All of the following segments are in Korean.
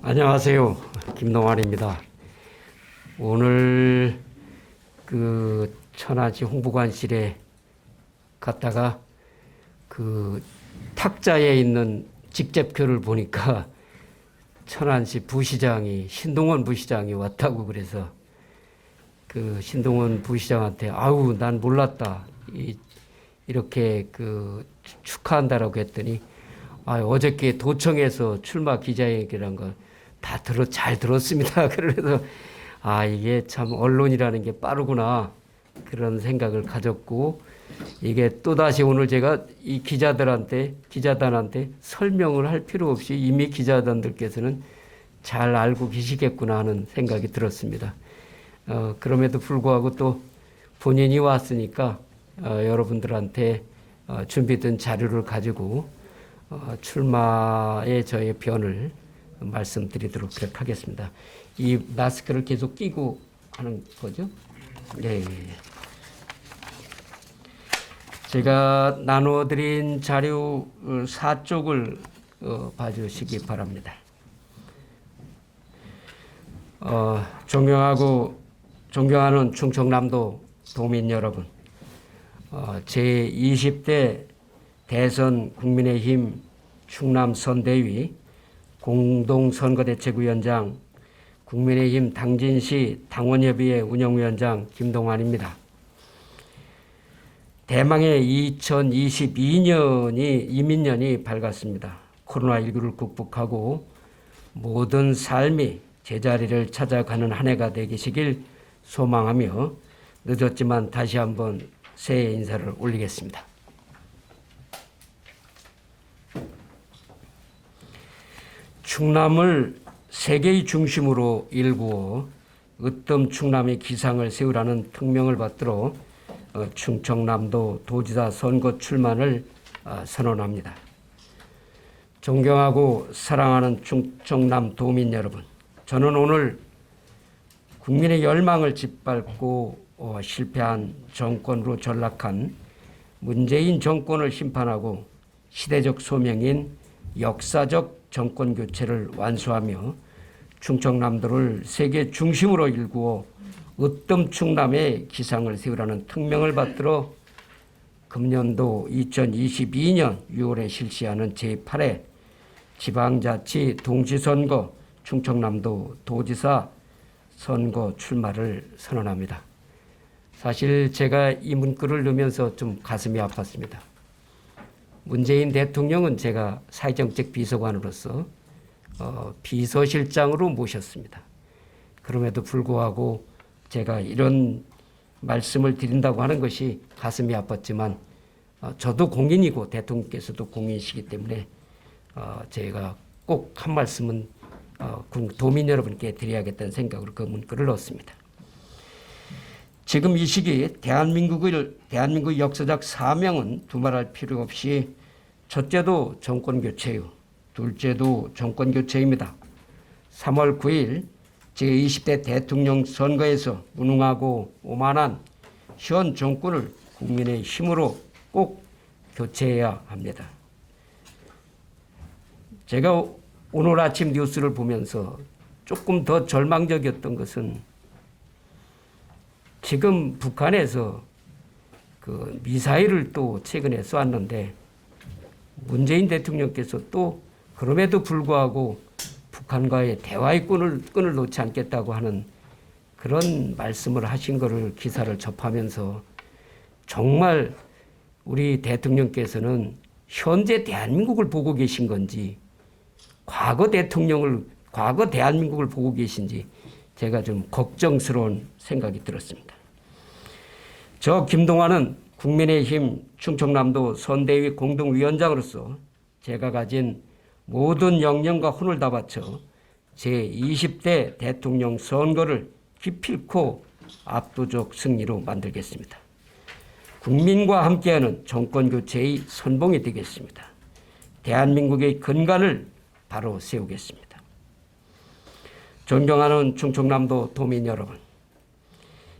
안녕하세요. 김동환입니다. 오늘 천안시 홍보관실에 갔다가 탁자에 있는 직접표를 보니까 천안시 부시장이 신동원 부시장이 왔다고 그래서 신동원 부시장한테 아우 난 몰랐다 이렇게 축하한다라고 했더니 어저께 도청에서 출마 기자회견이란 거 다 잘 들었습니다. 그래서 이게 참 언론이라는 게 빠르구나 그런 생각을 가졌고, 이게 또다시 오늘 제가 이 기자단한테 설명을 할 필요 없이 이미 기자단들께서는 잘 알고 계시겠구나 하는 생각이 들었습니다. 그럼에도 불구하고 또 본인이 왔으니까 여러분들한테 준비된 자료를 가지고 출마의 저의 변을 말씀드리도록 하겠습니다. 이 마스크를 계속 끼고 하는 거죠? 네. 제가 나눠드린 자료 4쪽을 봐주시기 바랍니다. 존경하는 충청남도 도민 여러분, 제20대 대선 국민의힘 충남선대위 공동선거대책위원장, 국민의힘 당진시 당원협의회 운영위원장 김동환입니다. 대망의 2022년이 이민년이 밝았습니다. 코로나19를 극복하고 모든 삶이 제자리를 찾아가는 한 해가 되시길 소망하며 늦었지만 다시 한번 새해 인사를 올리겠습니다. 충남을 세계의 중심으로 일구어 으뜸 충남의 기상을 세우라는 특명을 받들어 충청남도 도지사 선거 출마를 선언합니다. 존경하고 사랑하는 충청남 도민 여러분, 저는 오늘 국민의 열망을 짓밟고 실패한 정권으로 전락한 문재인 정권을 심판하고 시대적 소명인 역사적 정권 교체를 완수하며 충청남도를 세계 중심으로 일구어 으뜸 충남의 기상을 세우라는 특명을 받들어 금년도 2022년 6월에 실시하는 제8회 지방자치 동시선거 충청남도 도지사 선거 출마를 선언합니다. 사실 제가 이 문구를 넣으면서 좀 가슴이 아팠습니다. 문재인 대통령은 제가 사회정책 비서관으로서 비서실장으로 모셨습니다. 그럼에도 불구하고 제가 이런 말씀을 드린다고 하는 것이 가슴이 아팠지만 저도 공인이고 대통령께서도 공인이시기 때문에 제가 꼭 한 말씀은 도민 여러분께 드려야겠다는 생각으로 그 문구를 넣었습니다. 지금 이 시기 대한민국 역사적 사명은 두말할 필요 없이 첫째도 정권교체요, 둘째도 정권교체입니다. 3월 9일 제20대 대통령 선거에서 무능하고 오만한 현 정권을 국민의 힘으로 꼭 교체해야 합니다. 제가 오늘 아침 뉴스를 보면서 조금 더 절망적이었던 것은 지금 북한에서 미사일을 또 최근에 쏘았는데 문재인 대통령께서 또 그럼에도 불구하고 북한과의 대화의 끈을 놓지 않겠다고 하는 그런 말씀을 하신 것을 기사를 접하면서 정말 우리 대통령께서는 현재 대한민국을 보고 계신 건지 과거 대한민국을 보고 계신지 제가 좀 걱정스러운 생각이 들었습니다. 저 김동환은 국민의힘 충청남도 선대위 공동위원장으로서 제가 가진 모든 역량과 혼을 다 바쳐 제20대 대통령 선거를 기필코 압도적 승리로 만들겠습니다. 국민과 함께하는 정권교체의 선봉이 되겠습니다. 대한민국의 근간을 바로 세우겠습니다. 존경하는 충청남도 도민 여러분,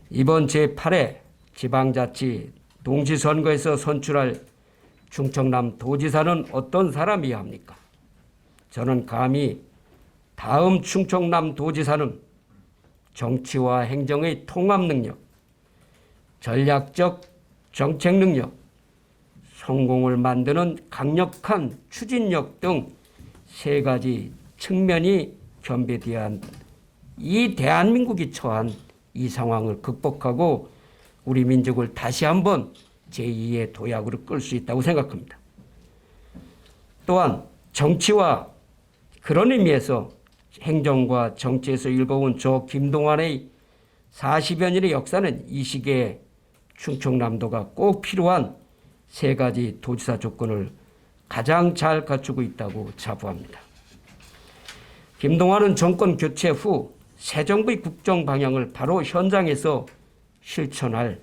이번 제8회 지방자치 동시선거에서 선출할 충청남 도지사는 어떤 사람이어야 합니까? 저는 감히 다음 충청남 도지사는 정치와 행정의 통합 능력, 전략적 정책 능력, 성공을 만드는 강력한 추진력 등 세 가지 측면이 겸비되어야 한 이 대한민국이 처한 이 상황을 극복하고 우리 민족을 다시 한번 제2의 도약으로 끌 수 있다고 생각합니다. 또한 정치와 그런 의미에서 행정과 정치에서 읽어온 저 김동완의 40여 년의 역사는 이 시기에 충청남도가 꼭 필요한 세 가지 도지사 조건을 가장 잘 갖추고 있다고 자부합니다. 김동완은 정권 교체 후 새 정부의 국정 방향을 바로 현장에서 실천할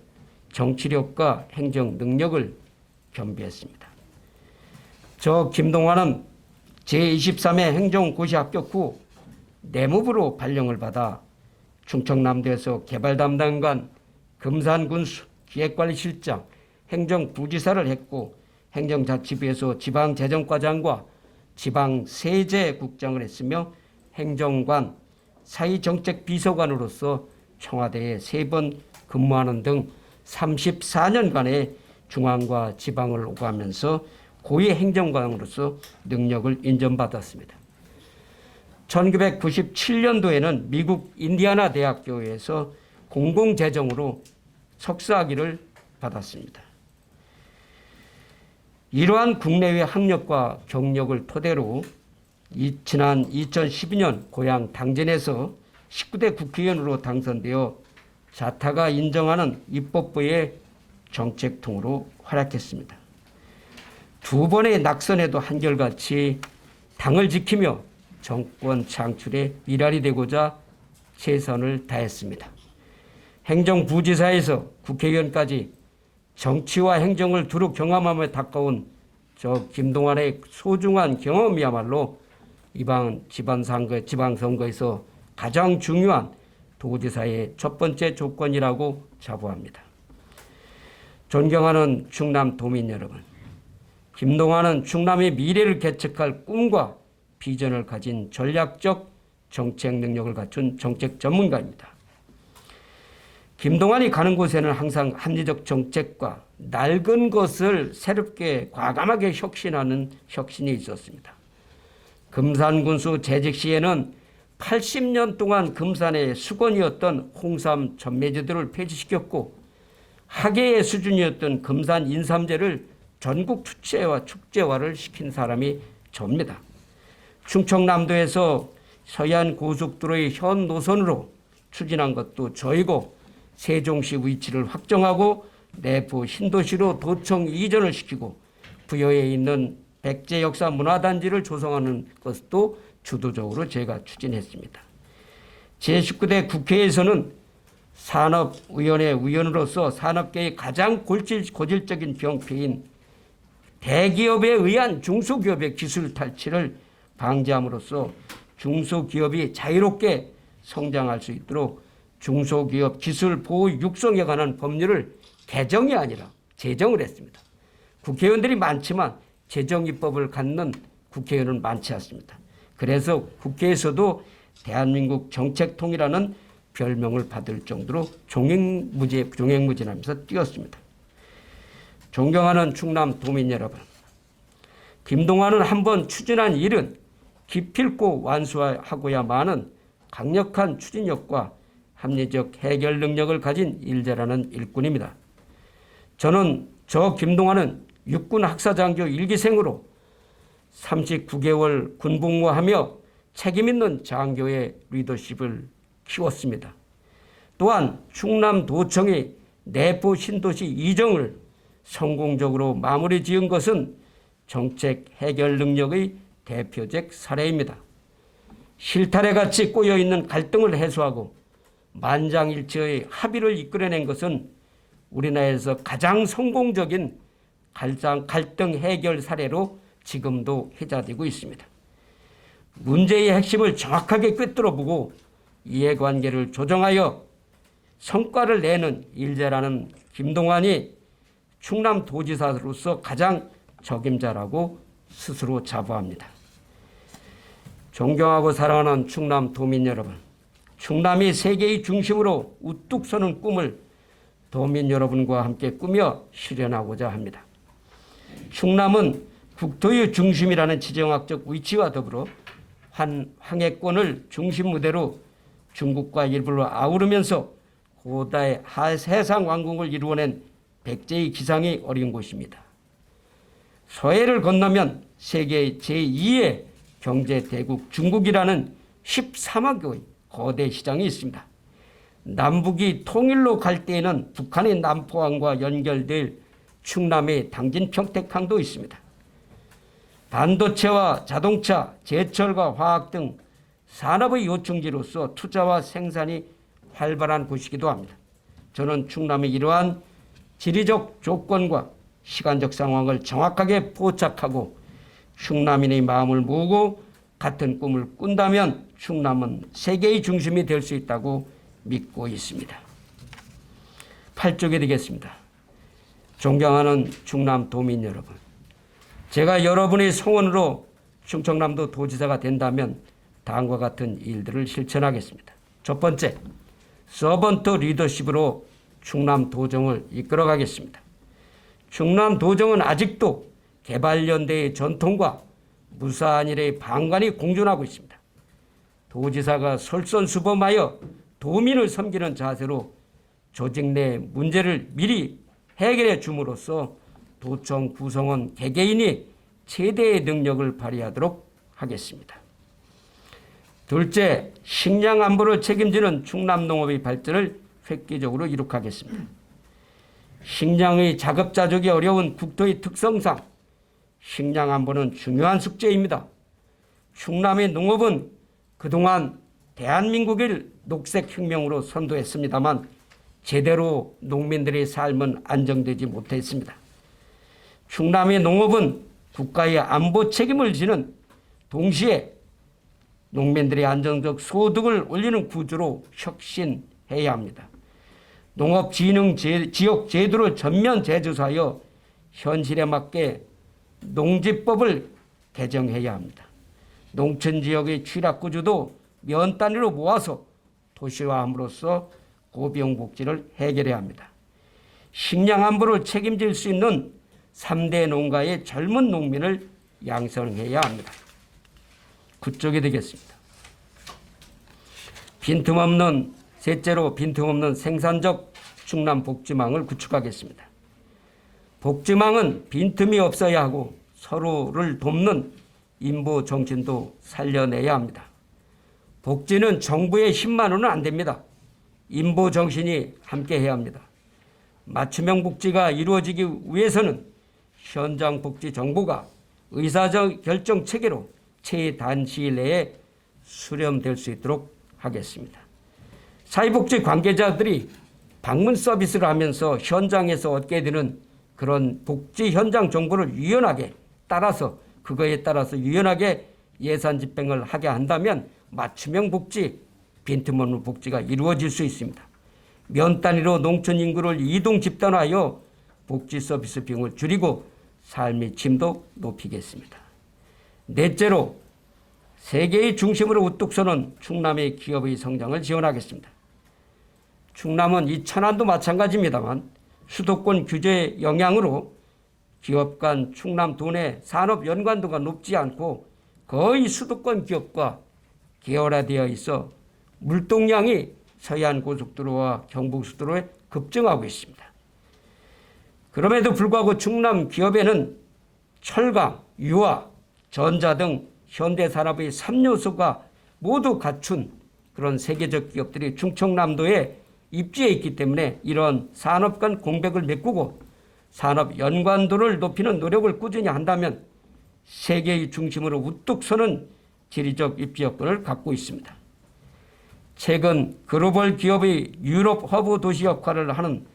정치력과 행정 능력을 겸비했습니다. 저 김동완은 제23회 행정고시 합격 후 내무부로 발령을 받아 충청남도에서 개발 담당관, 금산군수, 기획관리실장, 행정부지사를 했고 행정자치부에서 지방재정과장과 지방세제국장을 했으며 행정관, 사회정책비서관으로서 청와대에 3번 근무하는 등 34년간의 중앙과 지방을 오가면서 고위 행정관으로서 능력을 인정받았습니다. 1997년도에는 미국 인디아나 대학교에서 공공재정으로 석사학위를 받았습니다. 이러한 국내외 학력과 경력을 토대로 지난 2012년 고향 당진에서 19대 국회의원으로 당선되어 자타가 인정하는 입법부의 정책통으로 활약했습니다. 2번의 낙선에도 한결같이 당을 지키며 정권 창출에 일할이 되고자 최선을 다했습니다. 행정부지사에서 국회의원까지 정치와 행정을 두루 경험하며 가까운 저 김동완의 소중한 경험이야말로 이번 지방선거에서 가장 중요한 도지사의 첫 번째 조건이라고 자부합니다. 존경하는 충남 도민 여러분, 김동완은 충남의 미래를 개척할 꿈과 비전을 가진 전략적 정책 능력을 갖춘 정책 전문가입니다. 김동완이 가는 곳에는 항상 합리적 정책과 낡은 것을 새롭게 과감하게 혁신하는 혁신이 있었습니다. 금산군수 재직 시에는 80년 동안 금산의 수건이었던 홍삼 전매제도를 폐지시켰고 학예의 수준이었던 금산 인삼제를 전국 축제화를 시킨 사람이 저입니다. 충청남도에서 서해안 고속도로의 현 노선으로 추진한 것도 저이고 세종시 위치를 확정하고 내부 신도시로 도청 이전을 시키고 부여에 있는 백제 역사 문화단지를 조성하는 것도 주도적으로 제가 추진했습니다. 제19대 국회에서는 산업위원회 위원으로서 산업계의 가장 고질적인 병폐인 대기업에 의한 중소기업의 기술 탈취를 방지함으로써 중소기업이 자유롭게 성장할 수 있도록 중소기업 기술 보호 육성에 관한 법률을 개정이 아니라 제정을 했습니다. 국회의원들이 많지만 재정입법을 갖는 국회의원은 많지 않습니다. 그래서 국회에서도 대한민국 정책통이라는 별명을 받을 정도로 종횡무진하면서 뛰었습니다. 존경하는 충남 도민 여러분, 김동완은 한번 추진한 일은 기필코 완수하고야만은 강력한 추진력과 합리적 해결 능력을 가진 일자라는 일꾼입니다. 저는 저 김동완은 육군 학사장교 1기생으로 39개월 군복무하며 책임있는 장교의 리더십을 키웠습니다. 또한 충남도청의 내포 신도시 이정을 성공적으로 마무리 지은 것은 정책 해결 능력의 대표적 사례입니다. 실타래 같이 꼬여있는 갈등을 해소하고 만장일치의 합의를 이끌어낸 것은 우리나라에서 가장 성공적인 갈등 해결 사례로 지금도 회자되고 있습니다. 문제의 핵심을 정확하게 꿰뚫어보고 이해관계를 조정하여 성과를 내는 일자라는 김동완이 충남도지사로서 가장 적임자라고 스스로 자부합니다. 존경하고 사랑하는 충남 도민 여러분, 충남이 세계의 중심으로 우뚝 서는 꿈을 도민 여러분과 함께 꾸며 실현하고자 합니다. 충남은 국토의 중심이라는 지정학적 위치와 더불어 황해권을 중심 무대로 중국과 일부를 아우르면서 고다의 해상 왕국을 이루어낸 백제의 기상이 어린 곳입니다. 서해를 건너면 세계 제2의 경제대국 중국이라는 13억 개의 거대 시장이 있습니다. 남북이 통일로 갈 때에는 북한의 남포항과 연결될 충남의 당진 평택항도 있습니다. 반도체와 자동차, 제철과 화학 등 산업의 요충지로서 투자와 생산이 활발한 곳이기도 합니다. 저는 충남의 이러한 지리적 조건과 시간적 상황을 정확하게 포착하고 충남인의 마음을 모으고 같은 꿈을 꾼다면 충남은 세계의 중심이 될 수 있다고 믿고 있습니다. 8쪽이 되겠습니다. 존경하는 충남 도민 여러분, 제가 여러분의 성원으로 충청남도 도지사가 된다면 다음과 같은 일들을 실천하겠습니다. 첫 번째, 서번트 리더십으로 충남 도정을 이끌어가겠습니다. 충남 도정은 아직도 개발연대의 전통과 무사한 일의 방관이 공존하고 있습니다. 도지사가 솔선수범하여 도민을 섬기는 자세로 조직 내 문제를 미리 해결해 줌으로써 도청 구성원 개개인이 최대의 능력을 발휘하도록 하겠습니다. 둘째, 식량 안보를 책임지는 충남 농업의 발전을 획기적으로 이룩하겠습니다. 식량의 자급자족이 어려운 국토의 특성상 식량 안보는 중요한 숙제입니다. 충남의 농업은 그동안 대한민국을 녹색혁명으로 선도했습니다만 제대로 농민들의 삶은 안정되지 못했습니다. 충남의 농업은 국가의 안보 책임을 지는 동시에 농민들의 안정적 소득을 올리는 구조로 혁신해야 합니다. 농업진흥지역 제도를 전면 재조사하여 현실에 맞게 농지법을 개정해야 합니다. 농촌지역의 취락구조도 면 단위로 모아서 도시화함으로써 고병복지를 해결해야 합니다. 식량 안보를 책임질 수 있는 3대 농가의 젊은 농민을 양성해야 합니다. 9쪽이 되겠습니다. 셋째로 빈틈없는 생산적 충남 복지망을 구축하겠습니다. 복지망은 빈틈이 없어야 하고 서로를 돕는 인보 정신도 살려내야 합니다. 복지는 정부의 힘만으로는 안 됩니다. 인보 정신이 함께해야 합니다. 맞춤형 복지가 이루어지기 위해서는 현장 복지 정보가 의사적 결정 체계로 최단시일 내에 수렴될 수 있도록 하겠습니다. 사회복지 관계자들이 방문 서비스를 하면서 현장에서 얻게 되는 그런 복지 현장 정보를 유연하게 따라서 그거에 따라서 유연하게 예산 집행을 하게 한다면 맞춤형 복지, 빈틈없는 복지가 이루어질 수 있습니다. 면 단위로 농촌 인구를 이동 집단화하여 복지 서비스 비용을 줄이고 삶의 질도 높이겠습니다. 넷째로 세계의 중심으로 우뚝 서는 충남의 기업의 성장을 지원하겠습니다. 충남은 이 천안도 마찬가지입니다만 수도권 규제의 영향으로 기업 간 충남 도내 산업 연관도가 높지 않고 거의 수도권 기업과 계열화되어 있어 물동량이 서해안 고속도로와 경부고속도로에 급증하고 있습니다. 그럼에도 불구하고 충남 기업에는 철강, 유화, 전자 등 현대산업의 3요소가 모두 갖춘 그런 세계적 기업들이 충청남도에 입지해 있기 때문에 이런 산업 간 공백을 메꾸고 산업 연관도를 높이는 노력을 꾸준히 한다면 세계의 중심으로 우뚝 서는 지리적 입지 여건을 갖고 있습니다. 최근 글로벌 기업의 유럽 허브 도시 역할을 하는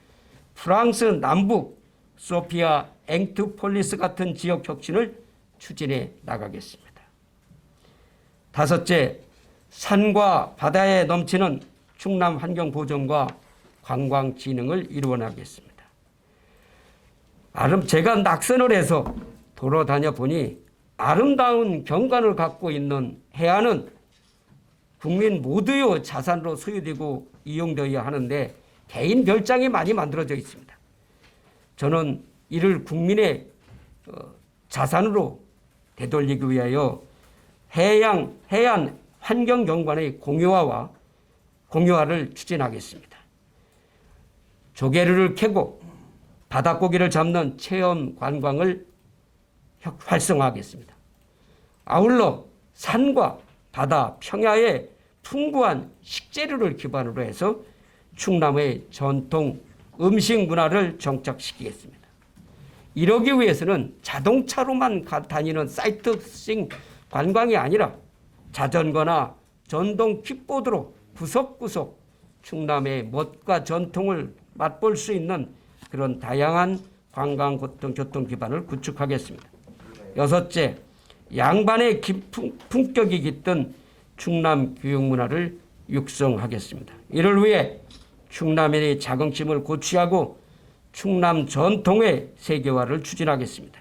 프랑스 남부 소피아 앵트폴리스 같은 지역 혁신을 추진해 나가겠습니다. 다섯째, 산과 바다에 넘치는 충남 환경 보존과 관광 진흥을 이루어 나가겠습니다. 제가 낙선을 해서 돌아다녀 보니 아름다운 경관을 갖고 있는 해안은 국민 모두의 자산으로 소유되고 이용되어야 하는데 개인 별장이 많이 만들어져 있습니다. 저는 이를 국민의 자산으로 되돌리기 위하여 해안 환경경관의 공유화를 추진하겠습니다. 조개류를 캐고 바닷고기를 잡는 체험 관광을 활성화하겠습니다. 아울러 산과 바다, 평야에 풍부한 식재료를 기반으로 해서 충남의 전통 음식 문화를 정착시키겠습니다. 이러기 위해서는 자동차로만 다니는 사이트싱 관광이 아니라 자전거나 전동 킥보드로 구석구석 충남의 멋과 전통을 맛볼 수 있는 그런 다양한 관광 교통 기반을 구축하겠습니다. 여섯째, 양반의 품격이 깃든 충남 교육문화를 육성하겠습니다. 이를 위해 충남인의 자긍심을 고취하고 충남 전통의 세계화를 추진하겠습니다.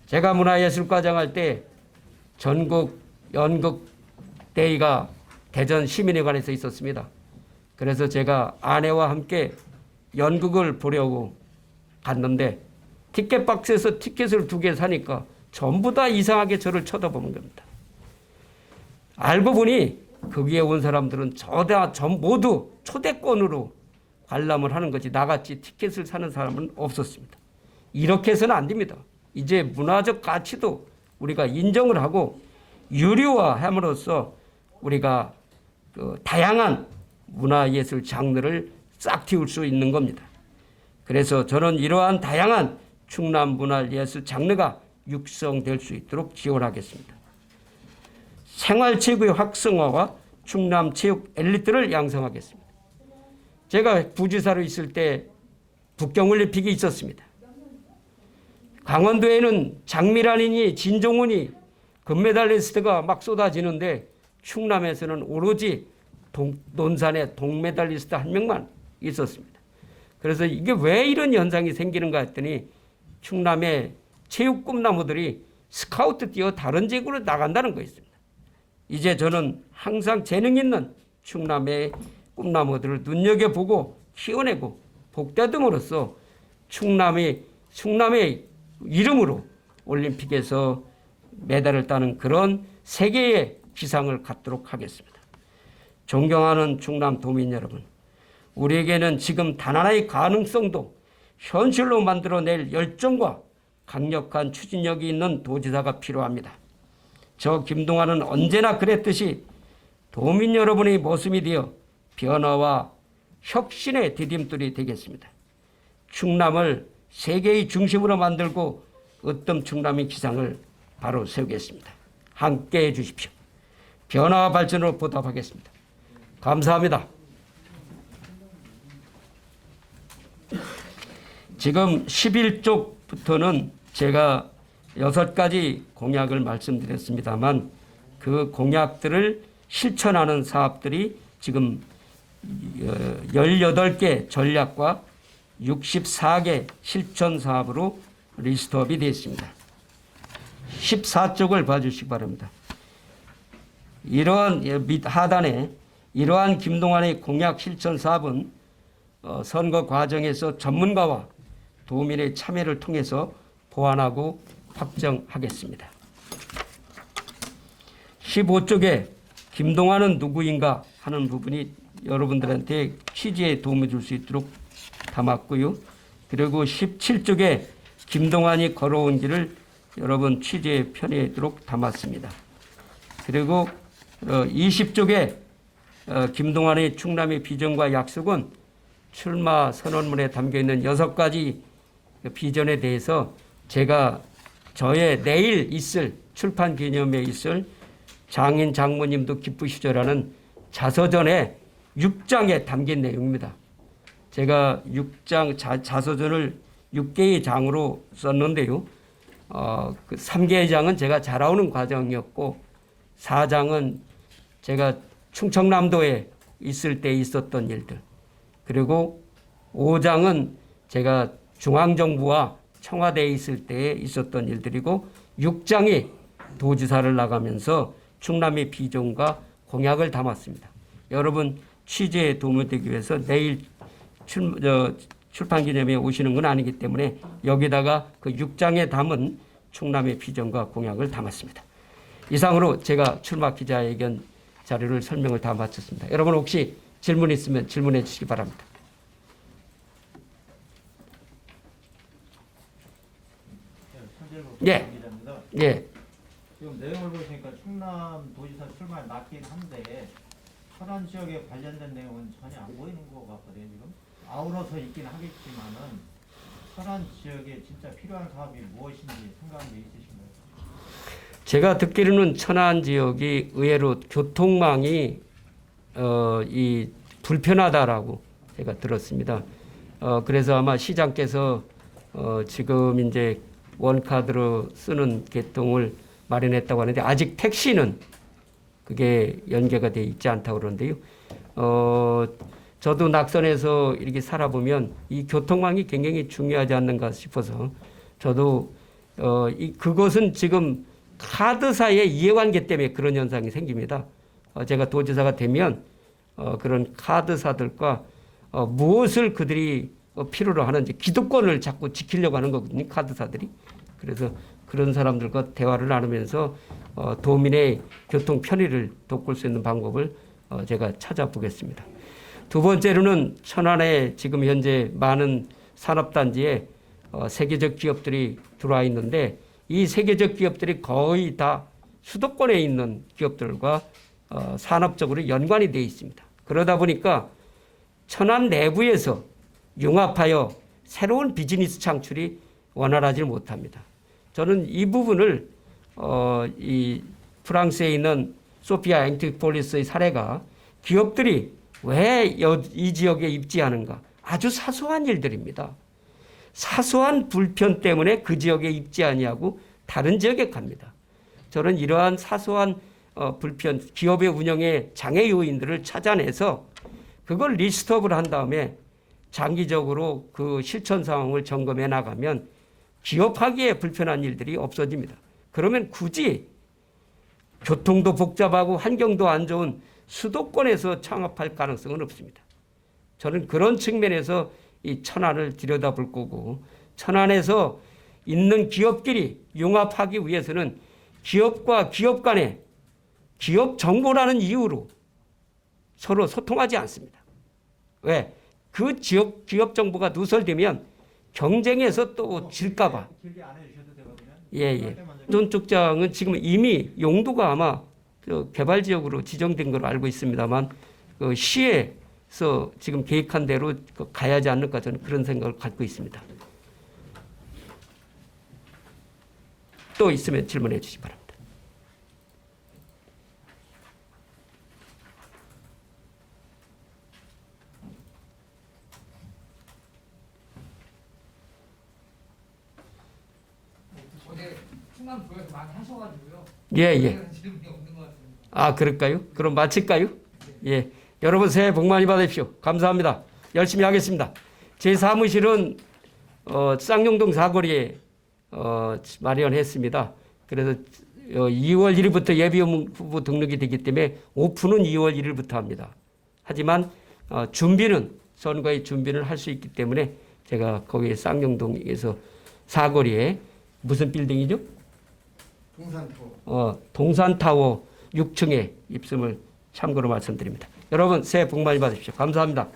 제가 문화예술과장 할 때 전국 연극대회가 대전 시민회관에서 있었습니다. 그래서 제가 아내와 함께 연극을 보려고 갔는데 티켓 박스에서 티켓을 2개 사니까 전부 다 이상하게 저를 쳐다보는 겁니다. 알고 보니 거기에 온 사람들은 모두 초대권으로 관람을 하는 거지 나같이 티켓을 사는 사람은 없었습니다. 이렇게 해서는 안 됩니다. 이제 문화적 가치도 우리가 인정을 하고 유료화함으로써 우리가 다양한 문화예술 장르를 싹 틔울 수 있는 겁니다. 그래서 저는 이러한 다양한 충남 문화예술 장르가 육성될 수 있도록 지원하겠습니다. 생활체육의 활성화와 충남 체육 엘리트를 양성하겠습니다. 제가 부지사로 있을 때 북경올림픽이 있었습니다. 강원도에는 장미란이니 진종훈이 금메달리스트가 막 쏟아지는데 충남에서는 오로지 논산에 동메달리스트 1명만 있었습니다. 그래서 이게 왜 이런 현상이 생기는가 했더니 충남의 체육 꿈나무들이 스카우트 뛰어 다른 지역으로 나간다는 거였습니다. 이제 저는 항상 재능 있는 충남의 꿈나무들을 눈여겨보고 키워내고 복다듬으로써 충남의 이름으로 올림픽에서 메달을 따는 그런 세계의 기상을 갖도록 하겠습니다. 존경하는 충남 도민 여러분, 우리에게는 지금 단 하나의 가능성도 현실로 만들어낼 열정과 강력한 추진력이 있는 도지사가 필요합니다. 저 김동완은 언제나 그랬듯이 도민 여러분의 모습이 되어 변화와 혁신의 디딤돌이 되겠습니다. 충남을 세계의 중심으로 만들고 으뜸 충남의 기상을 바로 세우겠습니다. 함께해 주십시오. 변화와 발전으로 보답하겠습니다. 감사합니다. 지금 11쪽부터는 제가 6가지 공약을 말씀드렸습니다만 그 공약들을 실천하는 사업들이 지금 18개 전략과 64개 실천 사업으로 리스트업이 되어 있습니다. 14쪽을 봐주시기 바랍니다. 이러한 하단에 이러한 김동완의 공약 실천 사업은 선거 과정에서 전문가와 도민의 참여를 통해서 보완하고 확정하겠습니다. 15쪽에 김동완은 누구인가 하는 부분이 여러분들한테 취지에 도움을 줄 수 있도록 담았고요. 그리고 17쪽에 김동완이 걸어온 길을 여러분 취지에 편의하도록 담았습니다. 그리고 20쪽에 김동완의 충남의 비전과 약속은 출마 선언문에 담겨있는 6가지 비전에 대해서 제가 저의 내일 있을 출판 기념회에 있을 장인 장모님도 기쁘시죠라는 자서전에 6장에 담긴 내용입니다. 제가 6장 자서전을 6개의 장으로 썼는데요. 그 3개의 장은 제가 자라오는 과정이었고 4장은 제가 충청남도에 있을 때 있었던 일들, 그리고 5장은 제가 중앙정부와 청와대에 있을 때 있었던 일들이고 6장이 도지사를 나가면서 충남의 비전과 공약을 담았습니다. 여러분 취재에 도움이 되기 위해서 내일 출판기념회에 오시는 건 아니기 때문에 여기다가 그 6장에 담은 충남의 비전과 공약을 담았습니다. 이상으로 제가 출마 기자회견 자료를 설명을 다 마쳤습니다. 여러분 혹시 질문 있으면 질문해 주시기 바랍니다. 예. 예. 지금 내용을 보시니까 충남도지사 출마에 낮긴 한데 천안 지역에 관련된 내용은 전혀 안 보이는 것 같거든요. 지금 아우러서 있긴 하겠지만은 천안 지역에 진짜 필요한 사업이 무엇인지 생각한 게 있으신가요? 제가 듣기로는 천안 지역이 의외로 교통망이 이 불편하다라고 제가 들었습니다. 그래서 아마 시장께서 지금 이제 원카드로 쓰는 계통을 마련했다고 하는데 아직 택시는 그게 연계가 돼 있지 않다고 그러는데요. 저도 낙선에서 이렇게 살아보면 이 교통망이 굉장히 중요하지 않는가 싶어서 저도 그것은 지금 카드사의 이해관계 때문에 그런 현상이 생깁니다. 제가 도지사가 되면 그런 카드사들과 무엇을 그들이 필요로 하는지 기득권을 자꾸 지키려고 하는 거거든요. 카드사들이. 그래서 그런 사람들과 대화를 나누면서 도민의 교통 편의를 돋굴 수 있는 방법을 제가 찾아보겠습니다. 두 번째로는 천안에 지금 현재 많은 산업단지에 세계적 기업들이 들어와 있는데 이 세계적 기업들이 거의 다 수도권에 있는 기업들과 산업적으로 연관이 되어 있습니다. 그러다 보니까 천안 내부에서 융합하여 새로운 비즈니스 창출이 원활하지 못합니다. 저는 이 부분을 이 프랑스에 있는 소피아 앵티폴리스의 사례가 기업들이 왜 이 지역에 입지하는가 아주 사소한 일들입니다. 사소한 불편 때문에 그 지역에 입지하냐고 다른 지역에 갑니다. 저는 이러한 사소한 불편, 기업의 운영에 장애 요인들을 찾아내서 그걸 리스트업을 한 다음에 장기적으로 그 실천 상황을 점검해 나가면 기업하기에 불편한 일들이 없어집니다. 그러면 굳이 교통도 복잡하고 환경도 안 좋은 수도권에서 창업할 가능성은 없습니다. 저는 그런 측면에서 이 천안을 들여다볼 거고 천안에서 있는 기업끼리 융합하기 위해서는 기업과 기업 간에 기업 정보라는 이유로 서로 소통하지 않습니다. 왜? 그 지역 기업 정보가 누설되면 경쟁에서 또 질까봐. 길게 안 해주셔도 되거든요. 예. 전축장은 지금 이미 용도가 아마 개발 지역으로 지정된 걸로 알고 있습니다만 그 시에서 지금 계획한 대로 가야 하지 않을까 저는 그런 생각을 갖고 있습니다. 또 있으면 질문해 주시기 바랍니다. 어제 충남도에서 많이 하셔가지고요. 예. 질문이 없는 것 같습니다. 아, 그럴까요? 그럼 마칠까요? 예. 여러분 새해 복 많이 받으십시오. 감사합니다. 열심히 하겠습니다. 제 사무실은 쌍용동 사거리에 마련했습니다. 그래서 2월 1일부터 예비 후보 등록이 되기 때문에 오픈은 2월 1일부터 합니다. 하지만 준비는 선거의 준비를 할 수 있기 때문에 제가 거기에 쌍용동에서 사거리에 무슨 빌딩이죠? 동산타워. 동산타워 6층에 입점을 참고로 말씀드립니다. 여러분 새해 복 많이 받으십시오. 감사합니다.